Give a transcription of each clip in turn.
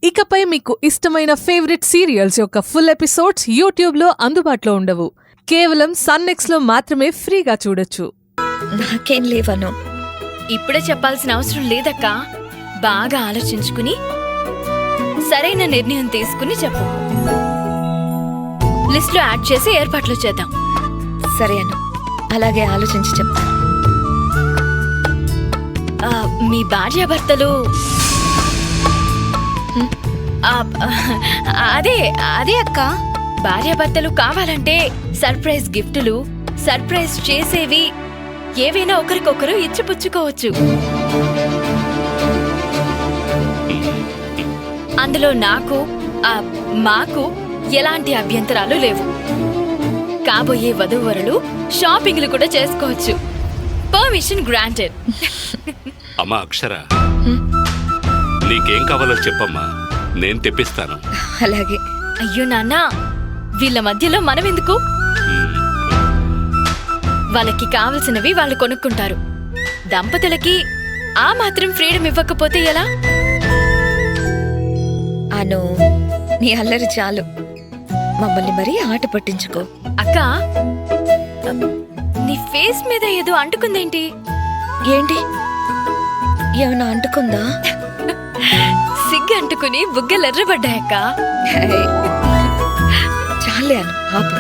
ఇకపై మీకు ఇష్టమైన ఫేవరెట్ సీరియల్స్ యొక్క ఫుల్ ఎపిసోడ్స్ యూట్యూబ్లో అందుబాటులో ఉండవు. కేవలం సన్నెక్స్లో మాత్రమే ఫ్రీగా చూడొచ్చు. నాకేం లేవను. ఇప్పుడే చెప్పాల్సిన అవసరం లేదక్కా. బాగా ఆలోచించుకుని సరైన నిర్ణయం తీసుకుని చెప్పు. లిస్ట్లో యాడ్ చేసి ఏర్పాట్లు చేద్దాం. సరే అను, అలాగే ఆలోచించి చెప్తాను. మీ భార్యాభర్తలు అదే అక్క, భార్యాభర్తలు కావాలంటే సర్ప్రైజ్ గిఫ్టులు, సర్ప్రైజ్ చేసేవి ఏవైనా ఒకరికొకరు ఇచ్చిపుచ్చుకోవచ్చు. అందులో మాకు ఎలాంటి అభ్యంతరాలు లేవు. కాబోయే వధూవరులు షాపింగ్లు కూడా చేసుకోవచ్చు. Permission granted. అమ్మా అక్షర, నీకేం కావాలో చెప్పమ్మా, నేను తెప్పిస్తాను. అలాగే. అయ్యో నాన్నా, వీళ్ళ మధ్యలో మనం ఎందుకు? వాళ్ళకి కావలసినవి వాళ్ళు కొనుక్కుంటారు. దంపతులకి ఆ మాత్రం ఫ్రీడమ్ ఇవ్వకపోతే ఎలా? అను, నీ అల్లరి చాలు. మమ్మల్ని మరీ ఆట పట్టించుకో. అక్క, నీ ఫేస్ మీద ఏదో అంటుకుందేంటి? ఏంటి, ఏమైనా అంటుకుందా? సిగ్గు అంటుకుని బుగ్గలెర్రబడ్డాయక్క. హే, చాలే అను, ఆపు.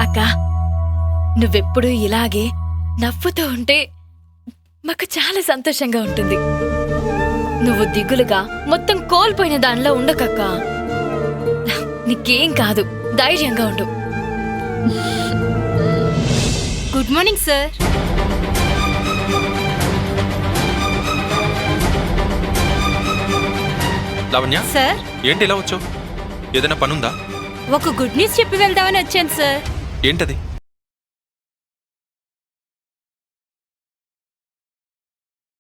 అక్క, నువ్వెప్పుడూ ఇలాగే నవ్వుతూ ఉంటే మాకు చాలా సంతోషంగా ఉంటుంది. నువ్వు దిగులుగా మొత్తం కోల్పోయిన దానిలో ఉండకక్క. నీకేం కాదు, ధైర్యంగా ఉండు. Good morning sir. Lavanya, sir, ఏంటి ఇలా వచ్చావు? ఏదైనా పనుందా? ఒక గుడ్ న్యూస్ చెప్పి వెళ్దామని వచ్చాను సార్. ఏంటది?